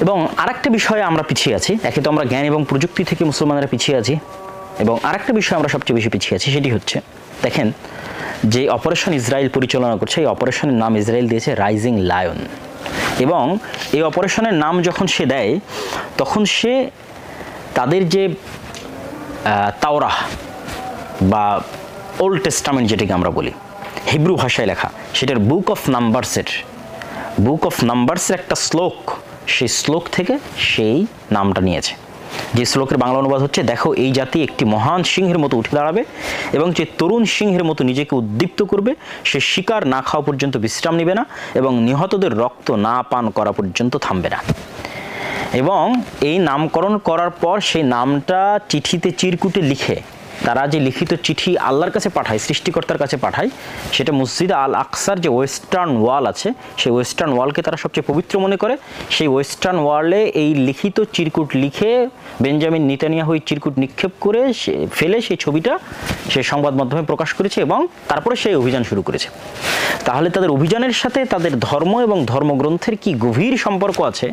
এবং আরেকটা বিষয়ে আমরা পিছিয়ে আছি। একে তো আমরা জ্ঞান এবং প্রযুক্তি থেকে মুসলমানেরা পিছিয়ে আছি, এবং আরেকটা বিষয়ে আমরা সবচেয়ে বেশি পিছিয়ে আছি, সেটি হচ্ছে দেখেন যে অপারেশন ইসরায়েল পরিচালনা করছে, এই অপারেশনের নাম ইসরায়েল দিয়েছে রাইজিং লায়ন। এবং এই অপারেশনের নাম যখন সে দেয় তখন সে তাদের যে তাওরাহ বা ওল্ড টেস্টামেন্ট যেটাকে আমরা বলি, হিব্রু ভাষায় লেখা, সেটার বুক অফ নাম্বারসের একটা শ্লোক, সেই শ্লোক থেকে সেই নামটা নিয়েছে। যে শ্লোকের বাংলা অনুবাদ হচ্ছে, দেখো এই জাতি একটি মহান সিংহের মতো উঠে দাঁড়াবে এবং যে তরুণ সিংহের মতো নিজেকে উদ্দীপ্ত করবে, সে শিকার না খাওয়া পর্যন্ত বিশ্রাম নেবে না এবং নিহতদের রক্ত না পান করা পর্যন্ত থামবে না। এবং এই নামকরণ করার পর সেই নামটা চিঠিতে চিরকুটে লিখে তারা যে লিখিত চিঠি আল্লাহর কাছে পাঠায়, সৃষ্টিকর্তার কাছে পাঠায়, সেটা মসজিদ আল আকসার যে ওয়েস্টার্ন ওয়াল আছে, সেই ওয়েস্টার্ন ওয়ালকে তারা সবচেয়ে পবিত্র মনে করে। সেই ওয়েস্টার্ন ওয়ালে এই লিখিত চিরকুট লিখে বেঞ্জামিন নেতানিয়াহু চিরকুট নিক্ষেপ করে ফেলে সেই ছবিটা সে সংবাদ মাধ্যমে প্রকাশ করেছে এবং তারপরে সেই অভিযান শুরু করেছে। তাহলে তাদের অভিযানের সাথে তাদের ধর্ম এবং ধর্মগ্রন্থের কি গভীর সম্পর্ক আছে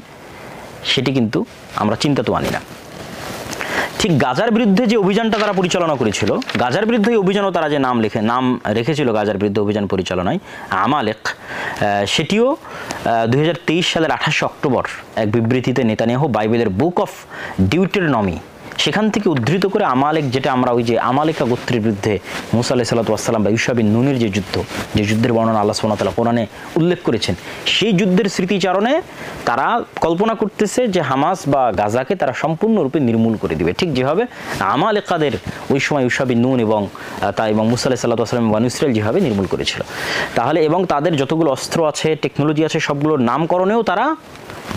সেটি কিন্তু আমরা চিন্তা তো আনি না। ঠিক গাজার বিরুদ্ধে যে অভিযানটা তারা পরিচালনা করেছিল, গাজার বিরুদ্ধে অভিযানও তারা যে নাম রেখেছিল গাজার বিরুদ্ধে অভিযান পরিচালনায় আমালেক, সেটিও 2023 সালের 28 অক্টোবর এক বিবৃতিতে নেতানিয়াহু বাইবেলের বুক অফ ডিউটেরনমি সেখান থেকে উদ্ধৃত করে আমালেক, যেটা আমরা ওই যে আমালেকা গোত্রের বিরুদ্ধে মুসা আলাইহিস সালাতু ওয়াস সালাম বা ইউশা বিন নূনের যে যুদ্ধের বর্ণনা আল্লাহ সুবহানাহু ওয়া তাআলা কোরআনে উল্লেখ করেছেন, সেই যুদ্ধের স্মৃতিচারণে তারা কল্পনা করতেছে যে হামাস বা গাজাকে তারা সম্পূর্ণরূপে নির্মূল করে দিবে, ঠিক যেভাবে আমালেকাদের ওই সময় ইউশা বিন নূন এবং মুসা আলাইহিস সালাতু ওয়াস সালাম বনু ইসরাইল যেভাবে নির্মূল করেছিল। তাহলে এবং তাদের যতগুলো অস্ত্র আছে, টেকনোলজি আছে, সবগুলোর নামকরণেও তারা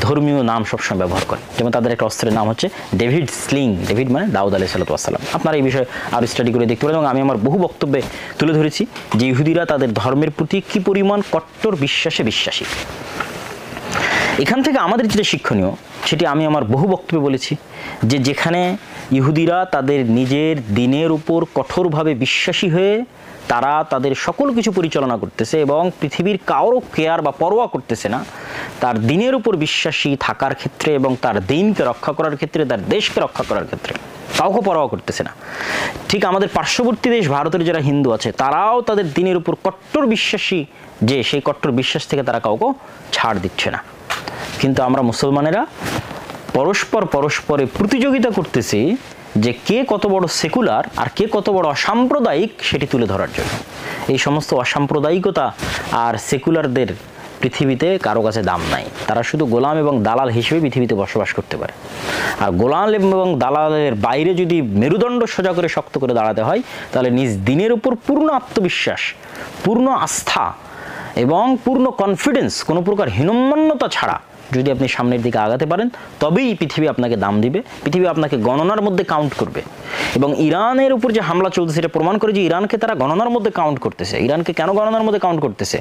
ধর্মীয় নাম সবসময় ব্যবহার করে। যেমন তাদের একটা অস্ত্রের নাম হচ্ছে ডেভিড স্লিং, ডেভিড মানে দাউদ আলাইহিস সালাতু ওয়াস সালাম। আপনারা এই বিষয়ে আরও স্টাডি করে দেখতে পারেন এবং আমি আমার বহু বক্তব্যে তুলে ধরেছি যে ইহুদিরা তাদের ধর্মের প্রতি কী পরিমাণ কট্টর বিশ্বাসী। এখান থেকে আমাদের যেটা শিক্ষণীয় সেটি আমি আমার বহু বক্তব্যে বলেছি যে যেখানে ইহুদিরা তাদের নিজের দিনের উপর কঠোরভাবে বিশ্বাসী হয়ে তারা তাদের সকল কিছু পরিচালনা করতেছে এবং পৃথিবীর কারো কেয়ার বা পরোয়া করতেছে না, তার দিনের উপর বিশ্বাসী থাকার ক্ষেত্রে এবং তার দিনকে রক্ষা করার ক্ষেত্রে, তার দেশকে রক্ষা করার ক্ষেত্রে কাউকে পরোয়া করতেছে না। ঠিক আমাদের পার্শ্ববর্তী দেশ ভারতের যারা হিন্দু আছে তারাও তাদের দিনের উপর কট্টর বিশ্বাসী, যে সেই কট্টর বিশ্বাস থেকে তারা কাউকে ছাড় দিচ্ছে না। কিন্তু আমরা মুসলমানেরা পরস্পরে প্রতিযোগিতা করতেছি যে কে কত বড় সেকুলার আর কে কত বড় অসাম্প্রদায়িক সেটি তুলে ধরার জন্য। এই সমস্ত অসাম্প্রদায়িকতা আর সেকুলারদের পৃথিবীতে কারো কাছে দাম নাই, তারা শুধু গোলাম এবং দালাল হিসেবে পৃথিবীতে বসবাস করতে পারে। আর গোলাম এবং দালালের বাইরে যদি মেরুদণ্ড সোজা করে শক্ত করে দাঁড়াতে হয় তাহলে নিজ দিনের উপর পূর্ণ আত্মবিশ্বাস, পূর্ণ আস্থা এবং পূর্ণ কনফিডেন্স, কোনো প্রকার হীনম্মন্যতা ছাড়া যদি আপনি সামনের দিকে আগাতে পারেন তবেই পৃথিবী আপনাকে দাম দিবে, পৃথিবী আপনাকে গণনার মধ্যে কাউন্ট করবে। এবং ইরানের উপর যে হামলা চলছে সেটা প্রমাণ করে যে ইরানকে তারা গণনার মধ্যে কাউন্ট করতেছে। ইরানকে কেন গণনার মধ্যে কাউন্ট করতেছে?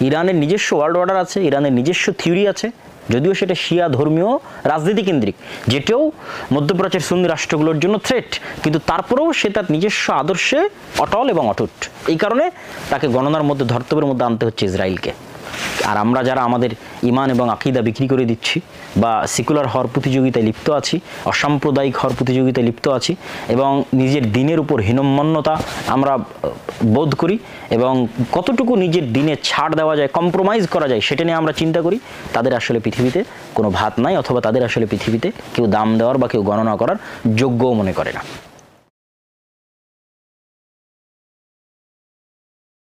ইরানের নিজস্ব ওয়ার্ল্ড অর্ডার আছে, ইরানের নিজস্ব থিওরি আছে, যদিও সেটা শিয়া ধর্মীয় রাজনীতি কেন্দ্রিক, যেটাও মধ্যপ্রাচ্যের সুন্নি রাষ্ট্রগুলোর জন্য থ্রেট, কিন্তু তারপরেও সে তার নিজস্ব আদর্শে অটল এবং অটুট। এই কারণে তাকে গণনার মধ্যে, ধর্তব্যের মধ্যে আনতে হচ্ছে ইসরায়েলকে। আর আমরা যারা আমাদের ইমান এবং আকীদা বিক্রি করে দিচ্ছি বা সেকুলার হওয়ার প্রতিযোগিতায় লিপ্ত আছি, অসাম্প্রদায়িক হওয়ার প্রতিযোগিতায় লিপ্ত আছি এবং নিজের দিনের উপর হীনম্মন্যতা আমরা বোধ করি এবং কতটুকু নিজের দিনে ছাড় দেওয়া যায়, কম্প্রোমাইজ করা যায় সেটা নিয়ে আমরা চিন্তা করি, তাদের আসলে পৃথিবীতে কোনো ভাত নাই, অথবা তাদের আসলে পৃথিবীতে কেউ দাম দেওয়ার বা কেউ গণনা করার যোগ্যও মনে করে না।